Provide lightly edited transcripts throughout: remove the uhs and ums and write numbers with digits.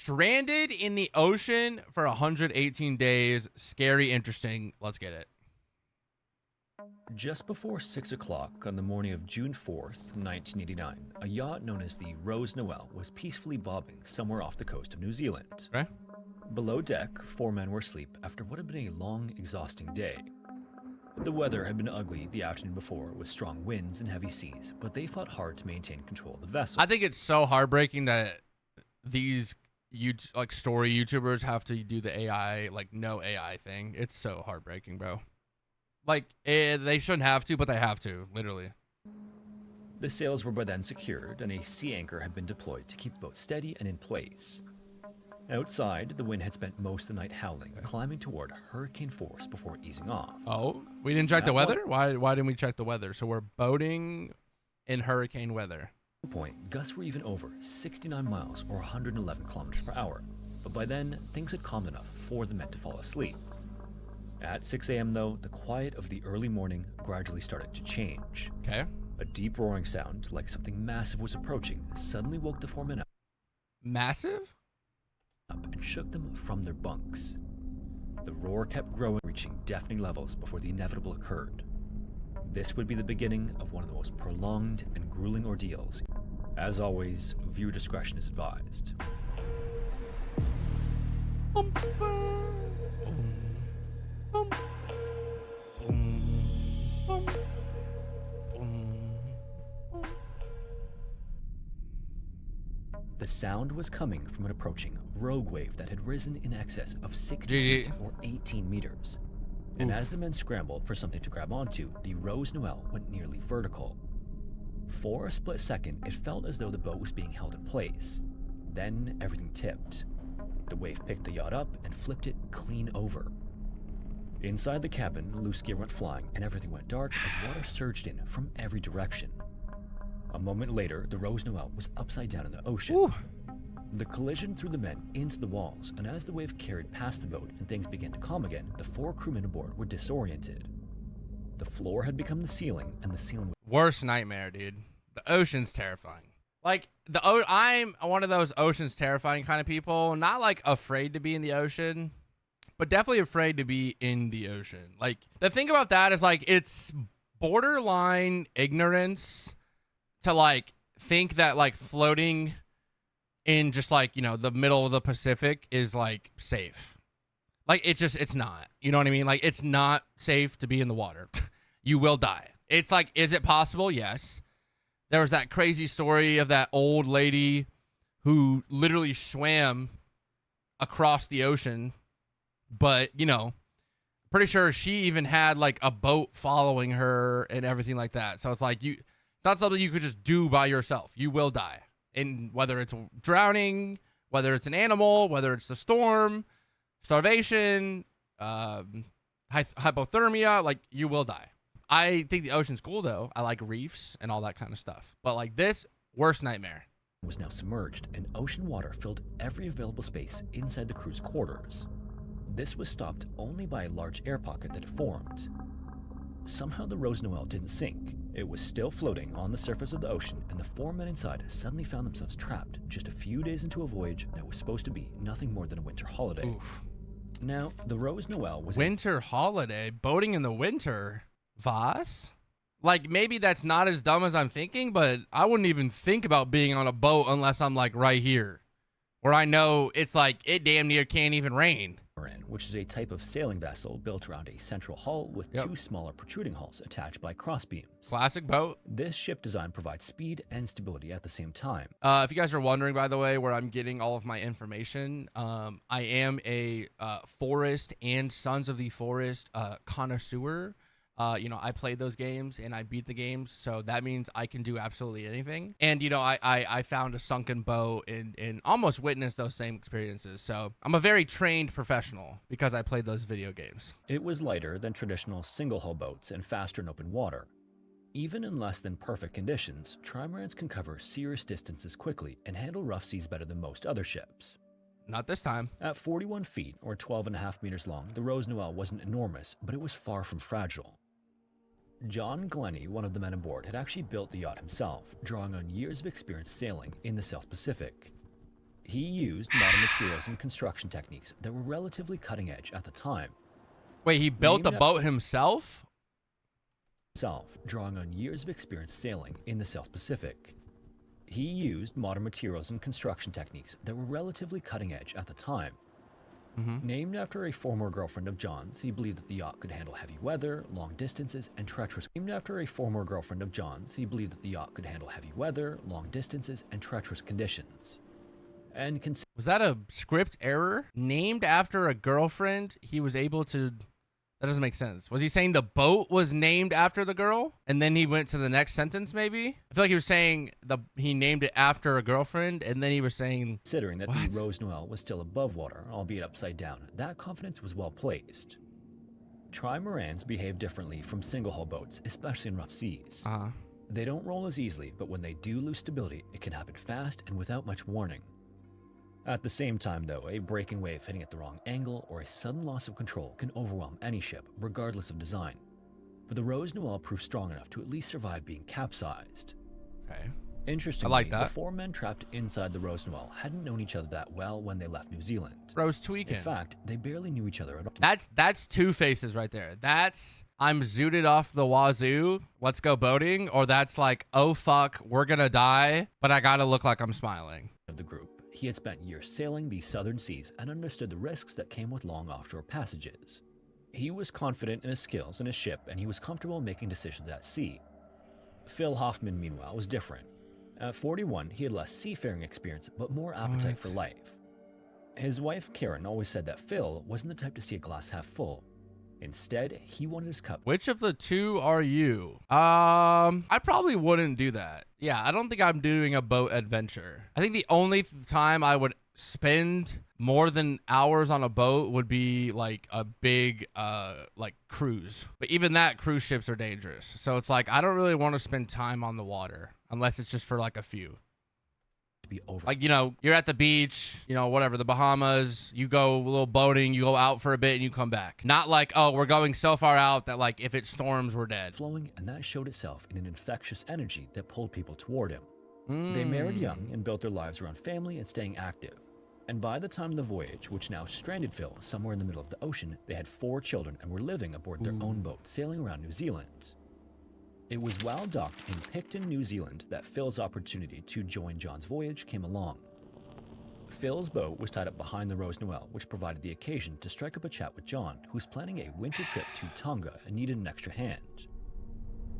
Stranded in the ocean for 118 days. Scary, interesting. Let's get it. Just before 6 o'clock on the morning of June 4th, 1989, a yacht known as the Rose Noel was peacefully bobbing somewhere off the coast of New Zealand. Okay. Below deck, 4 men were asleep after what had been a long, exhausting day. The weather had been ugly the afternoon before with strong winds and heavy seas, but they fought hard to maintain control of the vessel. I think it's so heartbreaking that these story YouTubers have to do the AI, like no AI thing. It's so heartbreaking, bro. Like, they shouldn't have to, but they have to, literally. The sails were by then secured, and a sea anchor had been deployed to keep the boat steady and in place. Outside, the wind had spent most of the night howling, climbing toward hurricane force before easing off. Oh, we didn't check the weather? Why didn't we check the weather? So we're boating in hurricane weather. At one point, gusts were even over 69 miles or 111 kilometers per hour, but by then, things had calmed enough for the men to fall asleep. At 6 a.m. though, the quiet of the early morning gradually started to change. Okay. A deep roaring sound, like something massive was approaching, suddenly woke the 4 men up. Massive? And shook them from their bunks. The roar kept growing, reaching deafening levels before the inevitable occurred. This would be the beginning of one of the most prolonged and grueling ordeals. As always, viewer discretion is advised. The sound was coming from an approaching rogue wave that had risen in excess of 60 feet or 18 meters. And as the men scrambled for something to grab onto, the Rose Noel went nearly vertical. For a split second, it felt as though the boat was being held in place. Then everything tipped. The wave picked the yacht up and flipped it clean over. Inside the cabin, loose gear went flying and everything went dark as water surged in from every direction. A moment later, the Rose Noel was upside down in the ocean. Ooh. The collision threw the men into the walls, and as the wave carried past the boat and things began to calm again, the 4 crewmen aboard were disoriented. The floor had become the ceiling, and the ceiling was... Worst nightmare, dude. The ocean's terrifying. Like, I'm one of those ocean's terrifying kind of people. Not, like, afraid to be in the ocean, but definitely afraid to be in the ocean. Like, the thing about that is, like, it's borderline ignorance to, like, think that, like, floating in just, like, you know, the middle of the Pacific is, like, safe. Like, it's not. You know what I mean? Like, it's not safe to be in the water. You will die. It's like, is it possible? Yes. There was that crazy story of that old lady who literally swam across the ocean, but, you know, pretty sure she even had, like, a boat following her and everything like that. So it's like, it's not something you could just do by yourself. You will die. And whether it's drowning, whether it's an animal, whether it's the storm, starvation, hypothermia, like, you will die. I think the ocean's cool, though. I like reefs and all that kind of stuff. But, like, this, worst nightmare. Was now submerged, and ocean water filled every available space inside the crew's quarters. This was stopped only by a large air pocket that had formed. Somehow the Rose Noel didn't sink. It was still floating on the surface of the ocean, and the 4 men inside suddenly found themselves trapped just a few days into a voyage that was supposed to be nothing more than a winter holiday. Oof. Now, the Rose Noel was... Winter holiday? Boating in the winter? Voss? Like, maybe that's not as dumb as I'm thinking, but I wouldn't even think about being on a boat unless I'm, like, right here, where I know it's like, it damn near can't even rain. Which is a type of sailing vessel built around a central hull with 2 smaller protruding hulls attached by crossbeams. Classic boat. This ship design provides speed and stability at the same time. If you guys are wondering, by the way, where I'm getting all of my information, I am a Forest and Sons of the Forest connoisseur. You know, I played those games and I beat the games, so that means I can do absolutely anything. And, you know, I found a sunken boat and almost witnessed those same experiences. So I'm a very trained professional because I played those video games. It was lighter than traditional single-hull boats and faster in open water. Even in less than perfect conditions, trimarans can cover serious distances quickly and handle rough seas better than most other ships. Not this time. At 41 feet, or 12.5 meters long, the Rose Noel wasn't enormous, but it was far from fragile. John Glennie, one of the men aboard, had actually built the yacht himself, drawing on years of experience sailing in the South Pacific. He used modern materials and construction techniques that were relatively cutting edge at the time. Wait, he built the boat himself? Drawing on years of experience sailing in the South Pacific. He used modern materials and construction techniques that were relatively cutting edge at the time. Named after a former girlfriend of John's, he believed that the yacht could handle heavy weather, long distances, and treacherous. Named after a former girlfriend of John's, he believed that the yacht could handle heavy weather, long distances, and treacherous conditions. And was that a script error? Named after a girlfriend, he was able to. That doesn't make sense. Was he saying the boat was named after the girl? And then he went to the next sentence, maybe? I feel like he was saying he named it after a girlfriend, and then he was saying... Considering that the Rose Noel was still above water, albeit upside down, that confidence was well placed. Trimarans behave differently from single-hull boats, especially in rough seas. They don't roll as easily, but when they do lose stability, it can happen fast and without much warning. At the same time, though, a breaking wave hitting at the wrong angle or a sudden loss of control can overwhelm any ship, regardless of design. But the Rose Noel proved strong enough to at least survive being capsized. Okay. Interestingly, I like that. The 4 men trapped inside the Rose Noel hadn't known each other that well when they left New Zealand. Rose tweaking. In fact, they barely knew each other at all. That's two faces right there. That's I'm zooted off the wazoo, let's go boating, or that's like, oh fuck, we're gonna die, but I gotta look like I'm smiling. Of the group. He had spent years sailing the southern seas and understood the risks that came with long offshore passages. He was confident in his skills and his ship, and he was comfortable making decisions at sea. Phil Hoffman, meanwhile, was different. At 41, he had less seafaring experience, but more appetite for life. His wife, Karen, always said that Phil wasn't the type to see a glass half full. Instead, he wanted his cup. Which of the two are you? I probably wouldn't do that. Yeah, I don't think I'm doing a boat adventure. I think the only time I would spend more than hours on a boat would be like a big like cruise. But even that, cruise ships are dangerous. So it's like I don't really want to spend time on the water unless it's just for like a few. Be over. Like, you know, you're at the beach, you know, whatever, the Bahamas, you go a little boating, you go out for a bit and you come back. Not like, oh, we're going so far out that like if it storms, we're dead. Flowing, and that showed itself in an infectious energy that pulled people toward him. They married young and built their lives around family and staying active. And by the time of the voyage, which now stranded Phil somewhere in the middle of the ocean, they had 4 children and were living aboard their own boat, sailing around New Zealand. It was while docked in Picton, New Zealand, that Phil's opportunity to join John's voyage came along. Phil's boat was tied up behind the Rose Noel, which provided the occasion to strike up a chat with John, who was planning a winter trip to Tonga and needed an extra hand.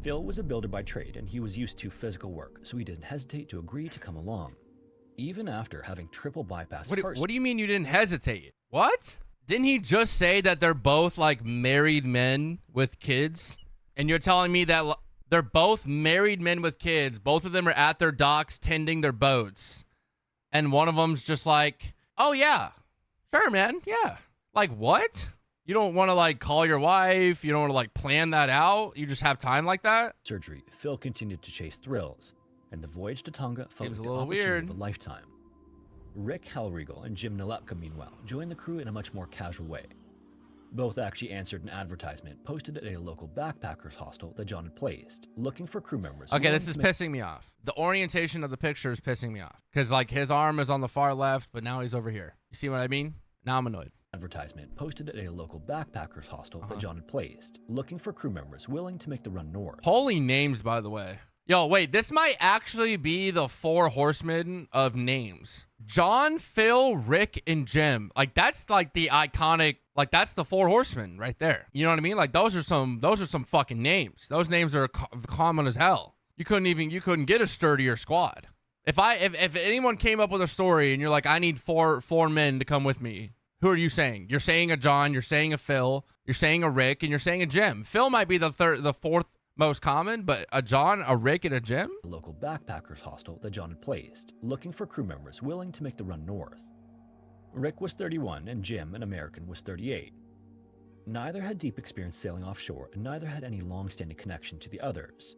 Phil was a builder by trade, and he was used to physical work, so he didn't hesitate to agree to come along. Even after having triple bypass What do you mean you didn't hesitate? What? Didn't he just say that they're both like married men with kids? And you're telling me that they're both married men with kids. Both of them are at their docks tending their boats. And one of them's just like, oh, yeah, sure, man. Yeah. Like, what? You don't want to, like, call your wife? You don't want to, like, plan that out? You just have time like that? Surgery, Phil continued to chase thrills, and the voyage to Tonga felt like a the little opportunity weird. of a lifetime. Rick Hellriegel and Jim Nalepka, meanwhile, joined the crew in a much more casual way. Both actually answered an advertisement posted at a local backpackers hostel that John had placed, looking for crew members. Okay, this is pissing me off. The orientation of the picture is pissing me off. Because, like, his arm is on the far left, but now he's over here. You see what I mean? Now I'm annoyed. Advertisement posted at a local backpackers hostel that John had placed, looking for crew members willing to make the run north. Holy names, by the way. Yo, wait, this might actually be the 4 horsemen of names. John, Phil, Rick, and Jim. Like, that's like the iconic, like, that's the 4 horsemen right there. You know what I mean? Like, those are some fucking names. Those names are common as hell. You couldn't get a sturdier squad. If anyone came up with a story and you're like, I need four men to come with me, who are you saying? You're saying a John, you're saying a Phil, you're saying a Rick, and you're saying a Jim. Phil might be the 4th most common, but a John, a Rick, and a Jim? A local backpackers hostel that John had placed, looking for crew members willing to make the run north. Rick was 31 and Jim, an American, was 38. Neither had deep experience sailing offshore, and neither had any long-standing connection to the others.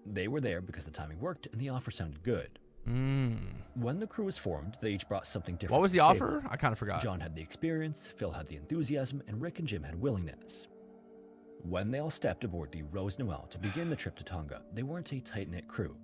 They were there because the timing worked and the offer sounded good. When the crew was formed, they each brought something different. What was the offer? I kind of forgot. John had the experience, Phil had the enthusiasm, and Rick and Jim had willingness. When they all stepped aboard the Rose Noel to begin the trip to Tonga, they weren't a tight-knit crew.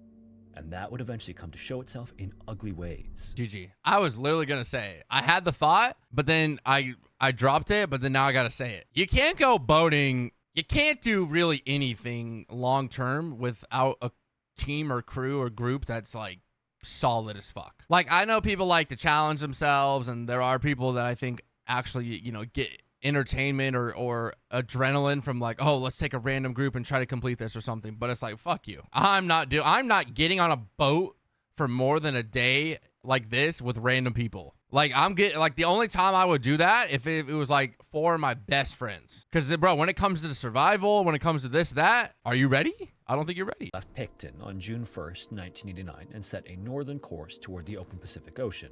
and that would eventually come to show itself in ugly ways. GG. I was literally gonna say, I had the thought, but then I dropped it, but then now I gotta say it. You can't go boating. You can't do really anything long term without a team or crew or group that's like solid as fuck. Like, I know people like to challenge themselves, and there are people that I think actually, you know, get entertainment or adrenaline from like, oh, let's take a random group and try to complete this or something. But it's like, fuck you. I'm not getting on a boat for more than a day like this with random people. Like, I'm getting, like, the only time I would do that if it was like for my best friends. Because, bro, when it comes to the survival, when it comes to this, that, are you ready? I don't think you're ready. Left Picton on June 1st, 1989, and set a northern course toward the open Pacific Ocean.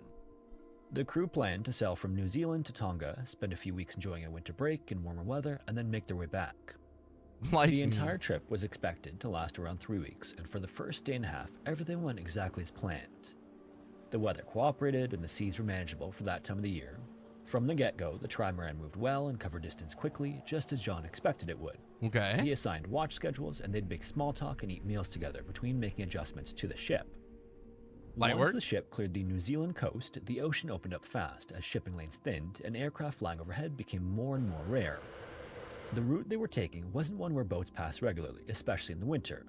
The crew planned to sail from New Zealand to Tonga, spend a few weeks enjoying a winter break in warmer weather, and then make their way back. Like, the entire trip was expected to last around 3 weeks, and for the first day and a half, everything went exactly as planned. The weather cooperated, and the seas were manageable for that time of the year. From the get-go, the trimaran moved well and covered distance quickly, just as John expected it would. Okay. He assigned watch schedules, and they'd make small talk and eat meals together between making adjustments to the ship. Light Once work? the ship cleared the New Zealand coast, the ocean opened up fast as shipping lanes thinned and aircraft flying overhead became more and more rare. The route they were taking wasn't one where boats passed regularly, especially in the winter.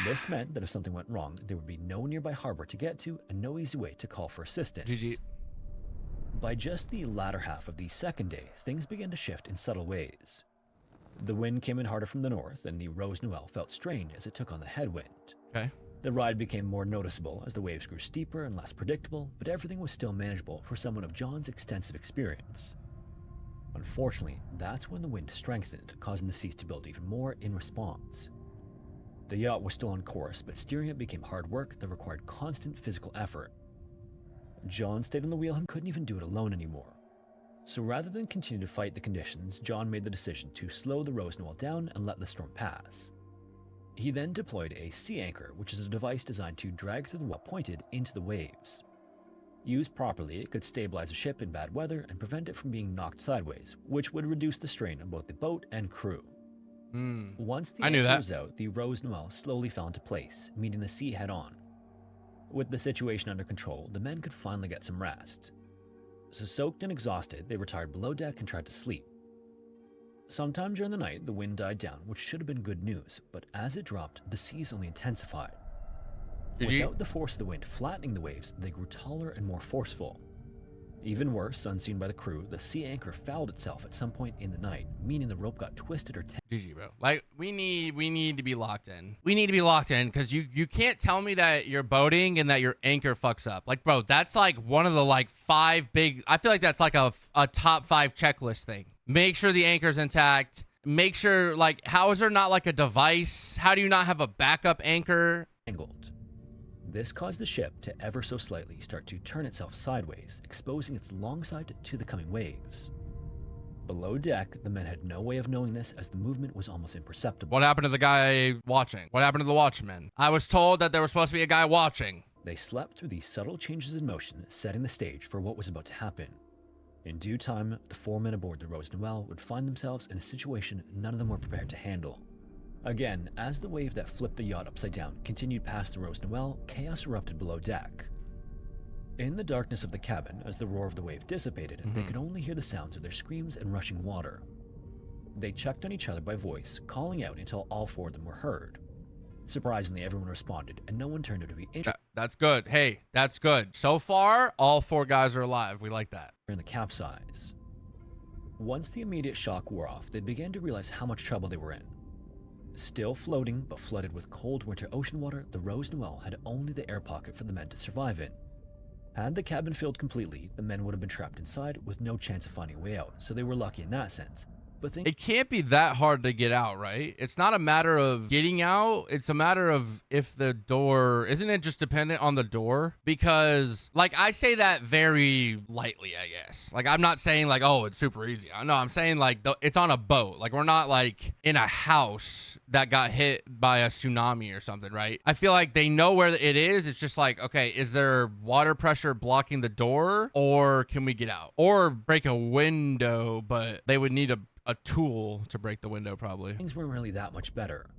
This meant that if something went wrong, there would be no nearby harbor to get to and no easy way to call for assistance. GG. By just the latter half of the second day, things began to shift in subtle ways. The wind came in harder from the north, and the Rose Noel felt strained as it took on the headwind. Okay. The ride became more noticeable as the waves grew steeper and less predictable, but everything was still manageable for someone of John's extensive experience. Unfortunately, that's when the wind strengthened, causing the seas to build even more in response. The yacht was still on course, but steering it became hard work that required constant physical effort. John stayed on the wheel and couldn't even do it alone anymore. So rather than continue to fight the conditions, John made the decision to slow the Rose Noel down and let the storm pass. He then deployed a sea anchor, which is a device designed to drag the wheel pointed into the waves. Used properly, it could stabilize a ship in bad weather and prevent it from being knocked sideways, which would reduce the strain on both the boat and crew. Once the anchor was out, the Rose Noel slowly fell into place, meeting the sea head-on. With the situation under control, the men could finally get some rest. So soaked and exhausted, they retired below deck and tried to sleep. Sometime during the night, the wind died down, which should have been good news, but as it dropped, the seas only intensified. Without the force of the wind flattening the waves, they grew taller and more forceful. Even worse, unseen by the crew, the sea anchor fouled itself at some point in the night, meaning the rope got twisted or GG, bro. Like, we need to be locked in. We need to be locked in, because you can't tell me that you're boating and that your anchor fucks up. Like, bro, that's like one of the like 5 big, I feel like that's like a top 5 checklist thing. Make sure the anchor's intact. Make sure, like, how is there not like a device? How do you not have a backup anchor? Angled. This caused the ship to ever so slightly start to turn itself sideways, exposing its long side to the coming waves. Below deck, the men had no way of knowing this as the movement was almost imperceptible. What happened to the guy watching? What happened to the watchman? I was told that there was supposed to be a guy watching. They slept through these subtle changes in motion, setting the stage for what was about to happen. In due time, the 4 men aboard the Rose Noel would find themselves in a situation none of them were prepared to handle. Again, as the wave that flipped the yacht upside down continued past the Rose Noel, chaos erupted below deck. In the darkness of the cabin, as the roar of the wave dissipated, they could only hear the sounds of their screams and rushing water. They checked on each other by voice, calling out until all 4 of them were heard. Surprisingly, everyone responded, and no one turned out to be injured. That's good. Hey, that's good. So far, all 4 guys are alive. We like that. In the capsize. Once the immediate shock wore off, they began to realize how much trouble they were in. Still floating, but flooded with cold winter ocean water, the Rose Noel had only the air pocket for the men to survive in. Had the cabin filled completely, the men would have been trapped inside with no chance of finding a way out, so they were lucky in that sense. But it can't be that hard to get out, right? It's not a matter of getting out. It's a matter of if the door, isn't it just dependent on the door? Because, like, I say that very lightly, I guess. Like, I'm not saying like, oh, it's super easy. No, I'm saying like it's on a boat. Like, we're not like in a house that got hit by a tsunami or something, right? I feel like they know where it is. It's just like, okay, is there water pressure blocking the door, or can we get out? Or break a window, but they would need a tool to break the window, probably. Things weren't really that much better.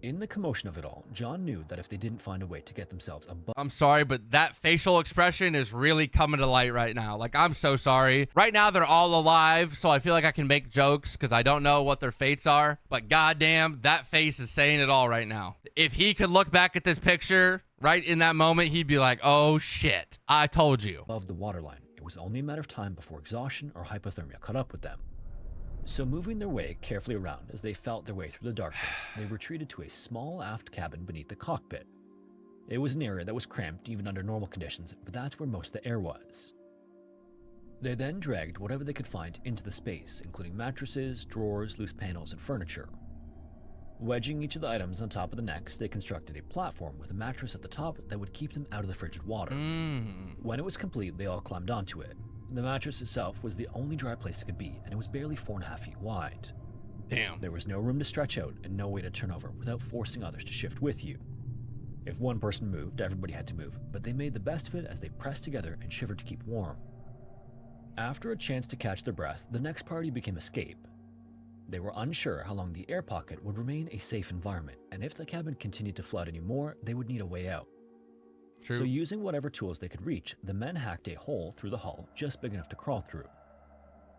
In the commotion of it all, John knew that if they didn't find a way to get themselves above... I'm sorry, but that facial expression is really coming to light right now. Like, I'm so sorry. Right now, they're all alive, so I feel like I can make jokes because I don't know what their fates are. But goddamn, that face is saying it all right now. If he could look back at this picture right in that moment, he'd be like, oh shit, I told you. Above the waterline, it was only a matter of time before exhaustion or hypothermia caught up with them. So moving their way carefully around as they felt their way through the darkness, they retreated to a small aft cabin beneath the cockpit. It was an area that was cramped even under normal conditions, but that's where most of the air was. They then dragged whatever they could find into the space, including mattresses, drawers, loose panels, and furniture. Wedging each of the items on top of the next, they constructed a platform with a mattress at the top that would keep them out of the frigid water. When it was complete, they all climbed onto it. The mattress itself was the only dry place it could be, and it was barely 4.5 feet wide. Damn. There was no room to stretch out and no way to turn over without forcing others to shift with you. If one person moved, everybody had to move, but they made the best of it as they pressed together and shivered to keep warm. After a chance to catch their breath, the next priority became escape. They were unsure how long the air pocket would remain a safe environment, and if the cabin continued to flood anymore, they would need a way out. True. So using whatever tools they could reach, the men hacked a hole through the hull just big enough to crawl through.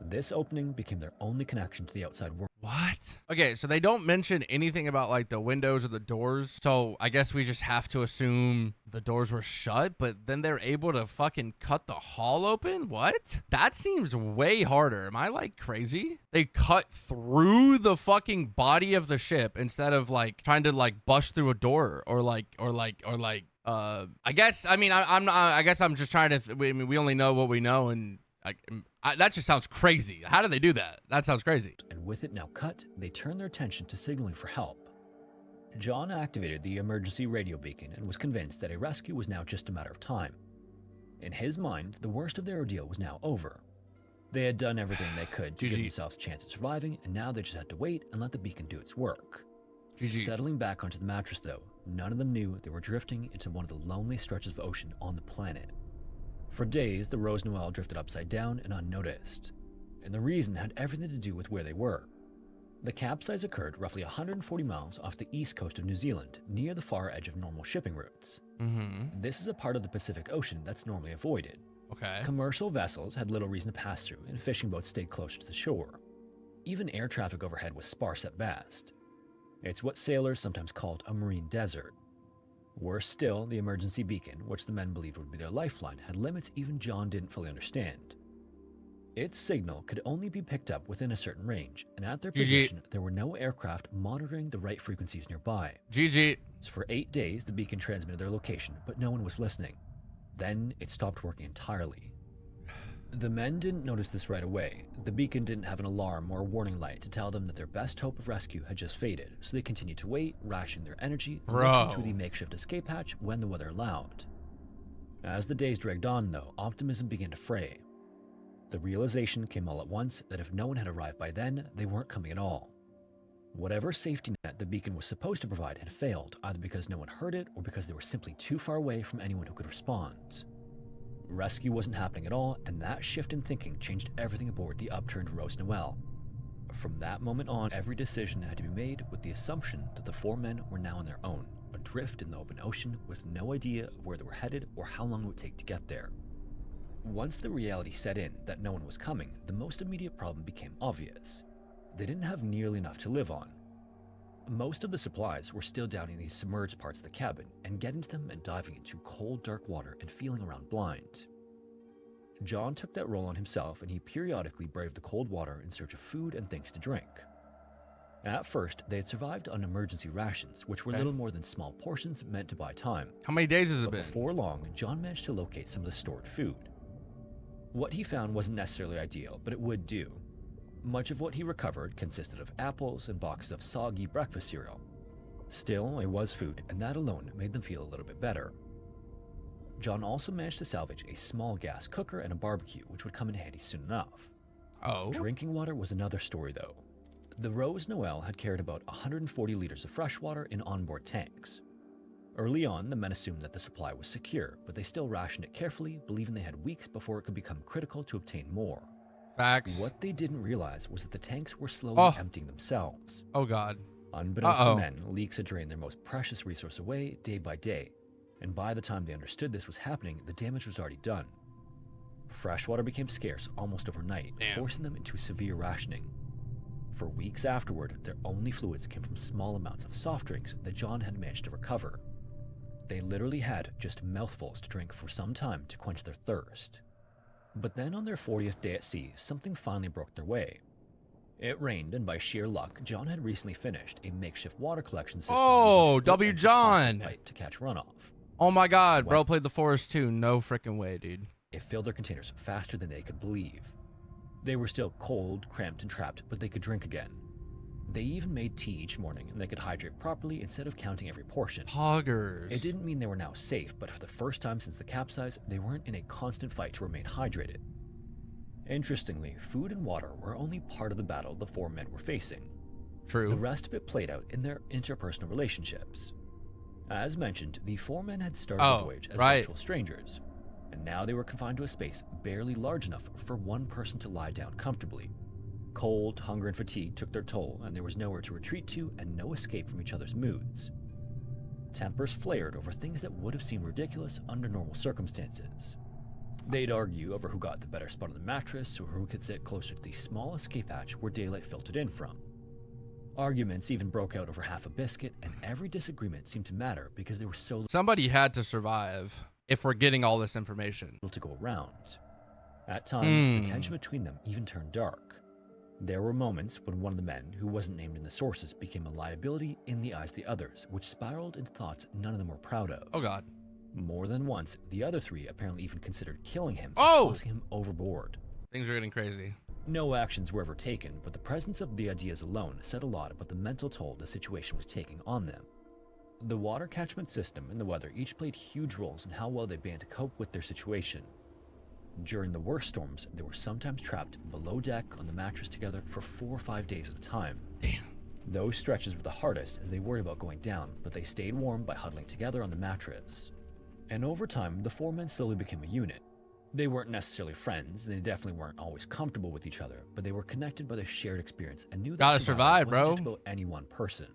This opening became their only connection to the outside world. What? Okay, so they don't mention anything about like the windows or the doors. So I guess we just have to assume the doors were shut, but then they're able to fucking cut the hull open? What? That seems way harder. Am I like crazy? They cut through the fucking body of the ship instead of like trying to like bust through a door or I guess, I mean, I guess I'm just trying to, we only know what we know, and that just sounds crazy. How do they do that? That sounds crazy. And with it now cut, they turned their attention to signaling for help. John activated the emergency radio beacon and was convinced that a rescue was now just a matter of time. In his mind, the worst of their ordeal was now over. They had done everything they could to give themselves a chance at surviving, and now they just had to wait and let the beacon do its work. Settling back onto the mattress, though, none of them knew they were drifting into one of the loneliest stretches of ocean on the planet. For days, the Rose Noel drifted upside down and unnoticed, and the reason had everything to do with where they were. The capsize occurred roughly 140 miles off the east coast of New Zealand, near the far edge of normal shipping routes. This is a part of the Pacific Ocean that's normally avoided. Okay. Commercial vessels had little reason to pass through, and fishing boats stayed closer to the shore. Even air traffic overhead was sparse at best. It's what sailors sometimes called a marine desert. Worse still, the emergency beacon, which the men believed would be their lifeline, had limits even John didn't fully understand. Its signal could only be picked up within a certain range, and at their position, there were no aircraft monitoring the right frequencies nearby. So for 8 days, the beacon transmitted their location, but no one was listening. Then it stopped working entirely. The men didn't notice this right away. The beacon didn't have an alarm or a warning light to tell them that their best hope of rescue had just faded, so they continued to wait, rationing their energy, looking through the makeshift escape hatch when the weather allowed. As the days dragged on, though, optimism began to fray. The realization came all at once that if no one had arrived by then, they weren't coming at all. Whatever safety net the beacon was supposed to provide had failed, either because no one heard it or because they were simply too far away from anyone who could respond. Rescue wasn't happening at all, and that shift in thinking changed everything aboard the upturned Rose Noel. From that moment on, every decision had to be made with the assumption that the 4 men were now on their own, adrift in the open ocean with no idea of where they were headed or how long it would take to get there. Once the reality set in that no one was coming, the most immediate problem became obvious. They didn't have nearly enough to live on. Most of the supplies were still down in these submerged parts of the cabin, and getting to them meant diving into cold, dark water and feeling around blind. John took that role on himself, and he periodically braved the cold water in search of food and things to drink. At first, they had survived on emergency rations, which were little more than small portions meant to buy time. How many days has it been? Before long, John managed to locate some of the stored food. What he found wasn't necessarily ideal, but it would do. Much of what he recovered consisted of apples and boxes of soggy breakfast cereal. Still, it was food, and that alone made them feel a little bit better. John also managed to salvage a small gas cooker and a barbecue, which would come in handy soon enough. Drinking water was another story, though. The Rose Noel had carried about 140 liters of fresh water in onboard tanks. Early on, the men assumed that the supply was secure, but they still rationed it carefully, believing they had weeks before it could become critical to obtain more. Facts. What they didn't realize was that the tanks were slowly emptying themselves. Oh, God. Unbeknownst to men, leaks had drained their most precious resource away day by day, and by the time they understood this was happening, the damage was already done. Freshwater became scarce almost overnight, forcing them into severe rationing. For weeks afterward, their only fluids came from small amounts of soft drinks that John had managed to recover. They literally had just mouthfuls to drink for some time to quench their thirst. But then on their 40th day at sea, something finally broke their way. It rained, and by sheer luck, John had recently finished a makeshift water collection system. Oh, W. John! To catch runoff. Oh my god, bro played The Forest too. No freaking way, dude. It filled their containers faster than they could believe. They were still cold, cramped, and trapped, but they could drink again. They even made tea each morning, and they could hydrate properly instead of counting every portion. Poggers. It didn't mean they were now safe, but for the first time since the capsize, they weren't in a constant fight to remain hydrated. Interestingly, food and water were only part of the battle the four men were facing. True. The rest of it played out in their interpersonal relationships. As mentioned, the four men had started the voyage as virtual strangers, and now they were confined to a space barely large enough for one person to lie down comfortably. Cold, hunger, and fatigue took their toll, and there was nowhere to retreat to and no escape from each other's moods. Tempers flared over things that would have seemed ridiculous under normal circumstances. They'd argue over who got the better spot on the mattress or who could sit closer to the small escape hatch where daylight filtered in from. Arguments even broke out over half a biscuit, and every disagreement seemed to matter because there were so little. Somebody had to survive if we're getting all this information to go around. At times, the tension between them even turned dark. There were moments when one of the men, who wasn't named in the sources, became a liability in the eyes of the others, which spiraled into thoughts none of them were proud of. Oh god. More than once, the other three apparently even considered killing him, tossing him overboard. Things are getting crazy. No actions were ever taken, but the presence of the ideas alone said a lot about the mental toll the situation was taking on them. The water catchment system and the weather each played huge roles in how well they began to cope with their situation. During the worst storms, they were sometimes trapped below deck on the mattress together for 4 or 5 days at a time. Damn. Those stretches were the hardest as they worried about going down, but they stayed warm by huddling together on the mattress. And over time, the four men slowly became a unit. They weren't necessarily friends, and they definitely weren't always comfortable with each other, but they were connected by the shared experience and knew that gotta survive, wasn't bro. just about any one person.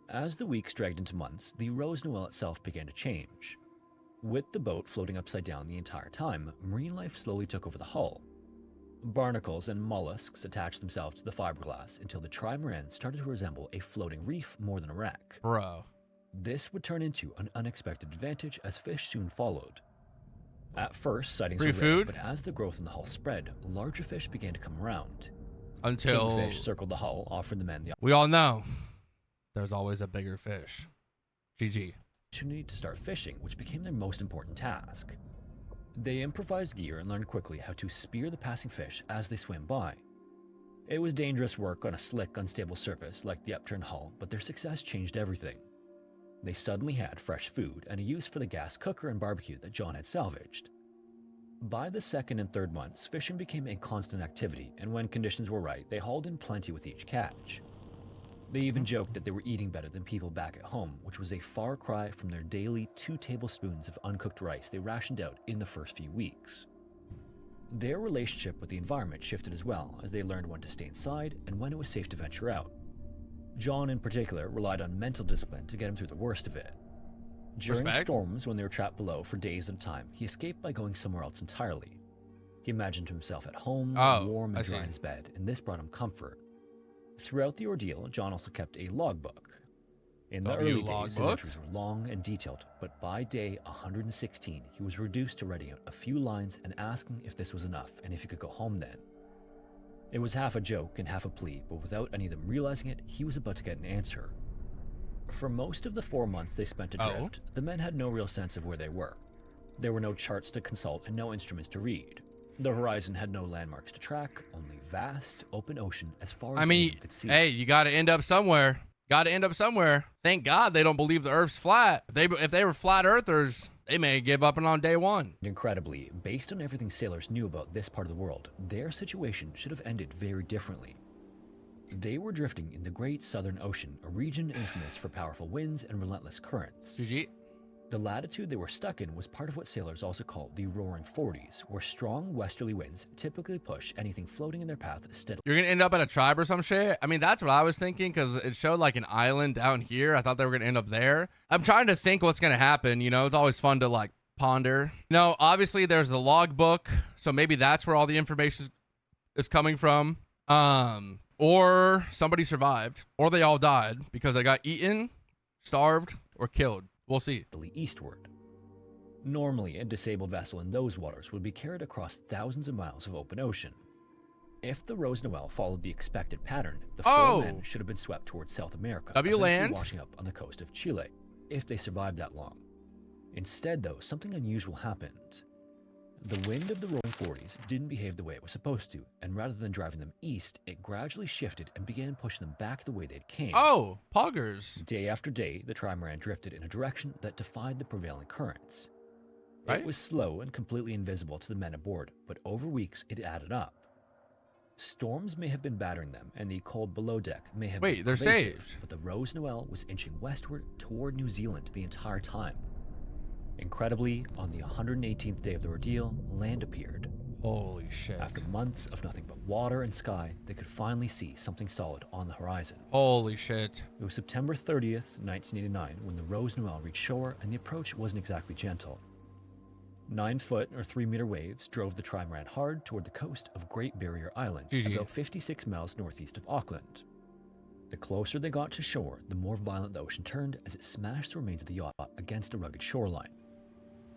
As the weeks dragged into months, the Rose Noel itself began to change. With the boat floating upside down the entire time, marine life slowly took over the hull. Barnacles and mollusks attached themselves to the fiberglass until the trimaran started to resemble a floating reef more than a wreck. Bro. This would turn into an unexpected advantage as fish soon followed. At first, sightings Free were rare, food? but as the growth in the hull spread, larger fish began to come around. Until Kingfish circled the hull, offering the men the we all know there's always a bigger fish. GG. opportunity to start fishing, which became their most important task. They improvised gear and learned quickly how to spear the passing fish as they swam by. It was dangerous work on a slick, unstable surface like the upturned hull, but their success changed everything. They suddenly had fresh food and a use for the gas cooker and barbecue that John had salvaged. By the second and third months, fishing became a constant activity, and when conditions were right, they hauled in plenty with each catch. They even joked that they were eating better than people back at home, which was a far cry from their daily 2 tablespoons of uncooked rice they rationed out in the first few weeks. Their relationship with the environment shifted as well, as they learned when to stay inside and when it was safe to venture out. John in particular relied on mental discipline to get him through the worst of it. During storms, when they were trapped below for days at a time, he escaped by going somewhere else entirely. He imagined himself at home, warm and dry in his bed, and this brought him comfort. Throughout the ordeal, John also kept a logbook. In the early days, his entries were long and detailed, but by day 116, he was reduced to writing out a few lines and asking if this was enough and if he could go home then. It was half a joke and half a plea, but without any of them realizing it, he was about to get an answer. For most of the 4 months they spent adrift, the men had no real sense of where they were. There were no charts to consult and no instruments to read. The horizon had no landmarks to track, only vast, open ocean as far as anyone could see. Hey, you gotta end up somewhere. Gotta end up somewhere. Thank God they don't believe the Earth's flat. If they were flat earthers, they may give up on day one. Incredibly, based on everything sailors knew about this part of the world, their situation should have ended very differently. They were drifting in the Great Southern Ocean, a region infamous for powerful winds and relentless currents. GG. The latitude they were stuck in was part of what sailors also called the Roaring Forties, where strong westerly winds typically push anything floating in their path steadily. You're gonna end up at a tribe or some shit? I mean, that's what I was thinking, because it showed like an island down here. I thought they were gonna end up there. I'm trying to think what's gonna happen. You know, it's always fun to like ponder. No, obviously there's the logbook, so maybe that's where all the information is coming from. Or somebody survived, or they all died because they got eaten, starved, or killed. We'll see. Eastward. Normally, a disabled vessel in those waters would be carried across thousands of miles of open ocean. If the Rose Noel followed the expected pattern, the four men should have been swept towards South America, land, washing up on the coast of Chile, if they survived that long. Instead, though, something unusual happened. The wind of the Roaring Forties didn't behave the way it was supposed to, and rather than driving them east, it gradually shifted and began pushing them back the way they'd came. Oh, poggers. Day after day, the trimaran drifted in a direction that defied the prevailing currents. Right? It was slow and completely invisible to the men aboard, but over weeks it added up. Storms may have been battering them, and the cold below deck may have been they're pervasive, saved. but the Rose Noel was inching westward toward New Zealand the entire time. Incredibly, on the 118th day of the ordeal, land appeared. Holy shit. After months of nothing but water and sky, they could finally see something solid on the horizon. Holy shit. It was September 30th, 1989, when the Rose Noel reached shore, and the approach wasn't exactly gentle. 9-foot or 3-meter waves drove the trimaran hard toward the coast of Great Barrier Island, about 56 miles northeast of Auckland. The closer they got to shore, the more violent the ocean turned as it smashed the remains of the yacht against a rugged shoreline.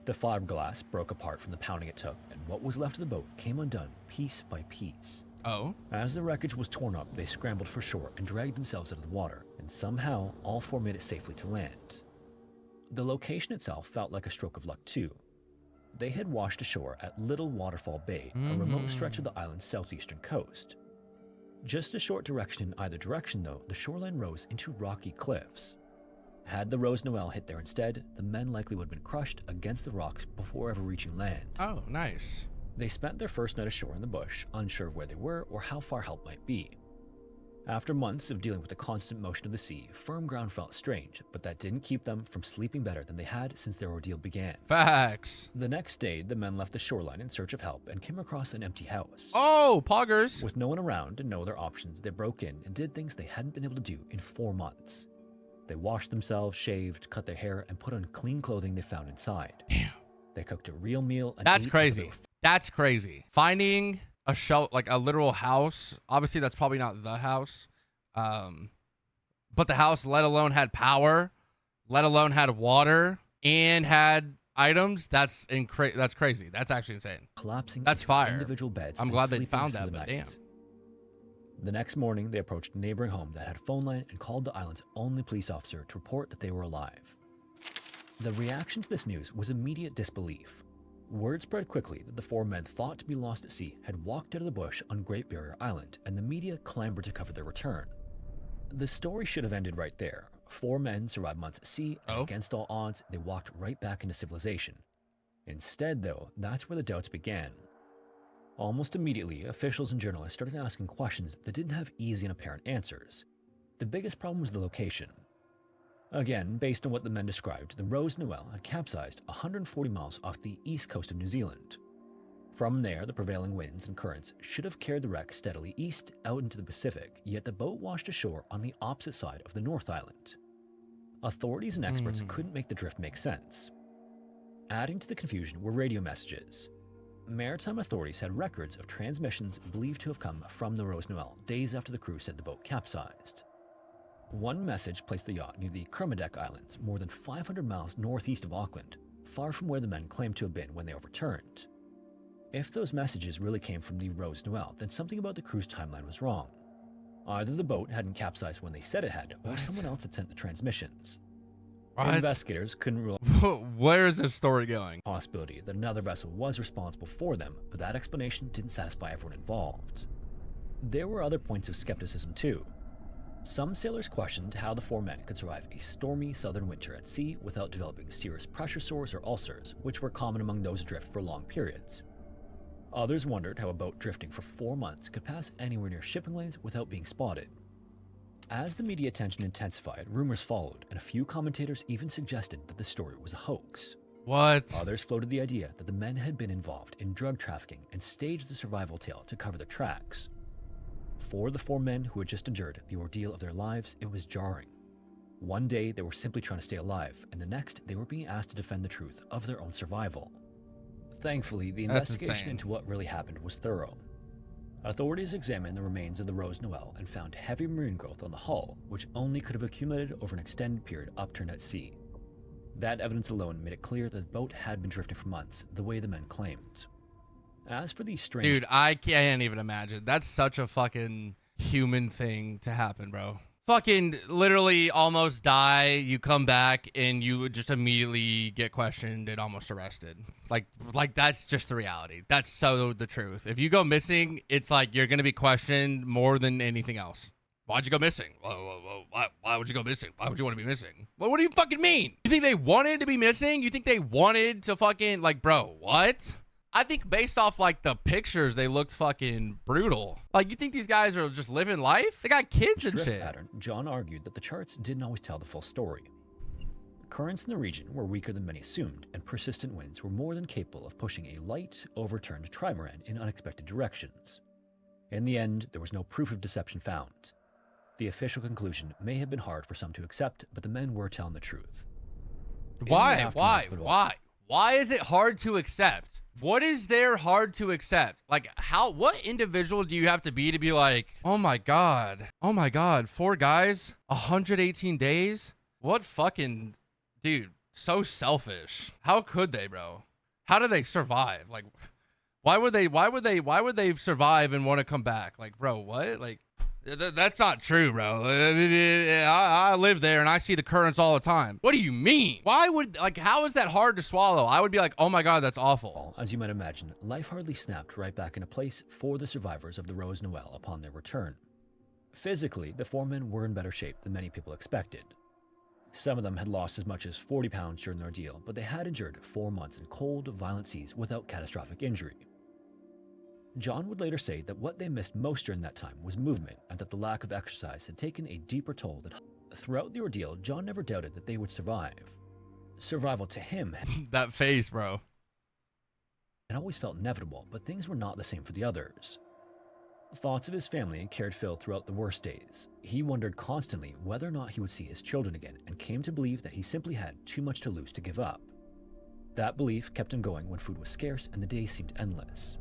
The fiberglass broke apart from the pounding it took, and what was left of the boat came undone piece by piece. Oh? As the wreckage was torn up, they scrambled for shore and dragged themselves out of the water, and somehow all four made it safely to land. The location itself felt like a stroke of luck too. They had washed ashore at Little Waterfall Bay, a remote stretch of the island's southeastern coast. Just a short direction in either direction, though, the shoreline rose into rocky cliffs. Had the Rose Noel hit there instead, the men likely would have been crushed against the rocks before ever reaching land. Oh, nice. They spent their first night ashore in the bush, unsure of where they were or how far help might be. After months of dealing with the constant motion of the sea, firm ground felt strange, but that didn't keep them from sleeping better than they had since their ordeal began. Facts. The next day, the men left the shoreline in search of help and came across an empty house. Oh, poggers. With no one around and no other options, they broke in and did things they hadn't been able to do in 4 months. They washed themselves, shaved, cut their hair, and put on clean clothing they found inside. Damn. They cooked a real meal and That's ate crazy. That's crazy. Finding a like a literal house. Obviously, that's probably not the house. But the house, let alone had power, let alone had water, and had items. That's crazy. That's actually insane. Collapsing. That's fire. Individual beds. I'm glad they found that, but damn. The next morning, they approached a neighboring home that had a phone line and called the island's only police officer to report that they were alive. The reaction to this news was immediate disbelief. Word spread quickly that the 4 men thought to be lost at sea had walked out of the bush on Great Barrier Island, and the media clamored to cover their return. The story should have ended right there. 4 men survived months at sea, and against all odds, they walked right back into civilization. Instead, though, that's where the doubts began. Almost immediately, officials and journalists started asking questions that didn't have easy and apparent answers. The biggest problem was the location. Again, based on what the men described, the Rose Noel had capsized 140 miles off the east coast of New Zealand. From there, the prevailing winds and currents should have carried the wreck steadily east out into the Pacific, yet the boat washed ashore on the opposite side of the North Island. Authorities and experts couldn't make the drift make sense. Adding to the confusion were radio messages. Maritime authorities had records of transmissions believed to have come from the Rose Noel days after the crew said the boat capsized. One message placed the yacht near the Kermadec Islands, more than 500 miles northeast of Auckland, far from where the men claimed to have been when they overturned. If those messages really came from the Rose Noel, then something about the crew's timeline was wrong. Either the boat hadn't capsized when they said it had, or someone else had sent the transmissions. Investigators couldn't rule out where is this story going? the possibility that another vessel was responsible for them, but that explanation didn't satisfy everyone involved. There were other points of skepticism too. Some sailors questioned how the 4 men could survive a stormy southern winter at sea without developing serious pressure sores or ulcers, which were common among those adrift for long periods. Others wondered how a boat drifting for 4 months could pass anywhere near shipping lanes without being spotted. As the media attention intensified, rumors followed, and a few commentators even suggested that the story was a hoax. What? Others floated the idea that the men had been involved in drug trafficking and staged the survival tale to cover their tracks. For the 4 men who had just endured the ordeal of their lives, it was jarring. One day they were simply trying to stay alive, and the next they were being asked to defend the truth of their own survival. Thankfully, the investigation into what really happened was thorough. Authorities examined the remains of the Rose Noel and found heavy marine growth on the hull, which only could have accumulated over an extended period upturned at sea. That evidence alone made it clear that the boat had been drifting for months, the way the men claimed. As for these strange... Dude, I can't even imagine. That's such a fucking human thing to happen, bro. Fucking literally almost die, you come back, and you would just immediately get questioned and almost arrested. Like that's just the reality. That's so the truth. If you go missing, it's like you're going to be questioned more than anything else. Why'd you go missing? Whoa. Why would you go missing? Why would you want to be missing? Well, what do you fucking mean? You think they wanted to be missing? You think they wanted to fucking, like, bro, what? I think based off, like, the pictures, they looked fucking brutal. Like, you think these guys are just living life? They got kids and shit. Pattern, John argued that the charts didn't always tell the full story. Currents in the region were weaker than many assumed, and persistent winds were more than capable of pushing a light, overturned trimaran in unexpected directions. In the end, there was no proof of deception found. The official conclusion may have been hard for some to accept, but the men were telling the truth. Why? Why is it hard to accept? What is there hard to accept? Like, what individual do you have to be like, oh my God, 4 guys, 118 days? What fucking, dude, so selfish. How could they, bro? How do they survive? Like, why would they survive and want to come back? Like, bro, what? Like, that's not true, bro. I live there and I see the currents all the time. What do you mean? How is that hard to swallow? I would be like, oh my God, that's awful. As you might imagine, life hardly snapped right back into place for the survivors of the Rose Noel upon their return. Physically, the 4 men were in better shape than many people expected. Some of them had lost as much as 40 pounds during their ordeal, but they had endured 4 months in cold, violent seas without catastrophic injury. John would later say that what they missed most during that time was movement, and that the lack of exercise had taken a deeper toll than... Throughout the ordeal, John never doubted that they would survive. Survival to him that face, bro. It always felt inevitable, but things were not the same for the others. Thoughts of his family carried Phil throughout the worst days. He wondered constantly whether or not he would see his children again, and came to believe that he simply had too much to lose to give up. That belief kept him going when food was scarce and the days seemed endless.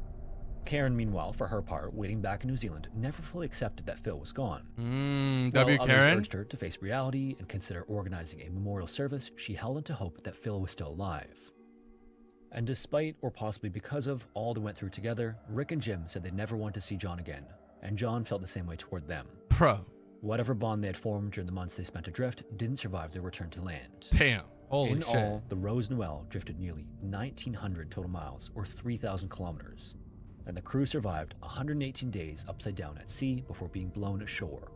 Karen, meanwhile, for her part, waiting back in New Zealand, never fully accepted that Phil was gone. Karen others urged her to face reality and consider organizing a memorial service, she held on to hope that Phil was still alive. And despite, or possibly because of, all they went through together, Rick and Jim said they never wanted to see John again, and John felt the same way toward them. Bro. Whatever bond they had formed during the months they spent adrift didn't survive their return to land. Damn. Holy shit. In all, the Rose Noel drifted nearly 1,900 total miles, or 3,000 kilometers. And the crew survived 118 days upside down at sea before being blown ashore.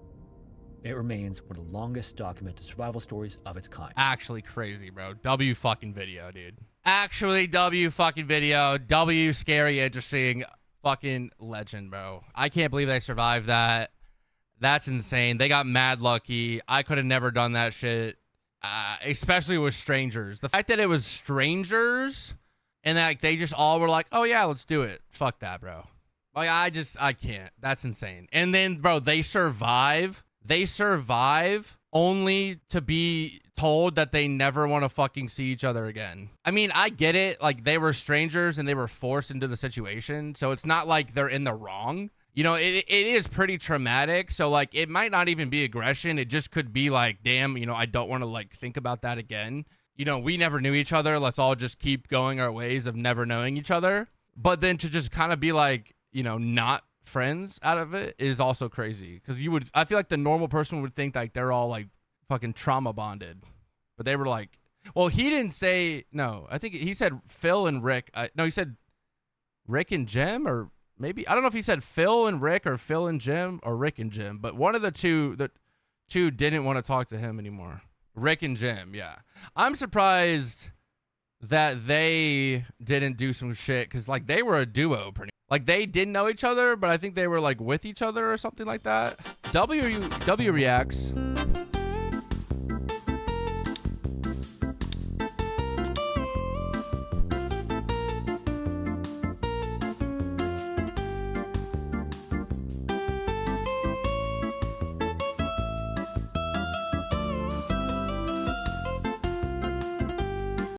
It remains one of the longest documented survival stories of its kind. Actually crazy, bro. W fucking video, dude. Actually W fucking video. W scary, interesting, fucking legend, bro. I can't believe they survived that. That's insane. They got mad lucky. I could have never done that shit, especially with strangers. The fact that it was strangers... And like they just all were like, oh yeah, let's do it. Fuck that, bro. Like I can't. That's insane. And then, bro, they survive. They survive only to be told that they never want to fucking see each other again. I mean, I get it. Like they were strangers and they were forced into the situation. So it's not like they're in the wrong. You know, it is pretty traumatic. So like it might not even be aggression. It just could be like, damn, you know, I don't want to like think about that again. You know, we never knew each other. Let's all just keep going our ways of never knowing each other. But then to just kind of be like, you know, not friends out of it is also crazy. Because I feel like the normal person would think like they're all like fucking trauma bonded. But they were like, well, he didn't say, no, I think he said Phil and Rick. No, he said Rick and Jim, or maybe, I don't know if he said Phil and Rick or Phil and Jim or Rick and Jim. But one of the two didn't want to talk to him anymore. Rick and Jim, yeah. I'm surprised that they didn't do some shit because, like, they were a duo. Like, they didn't know each other, but I think they were, like, with each other or something like that. W reacts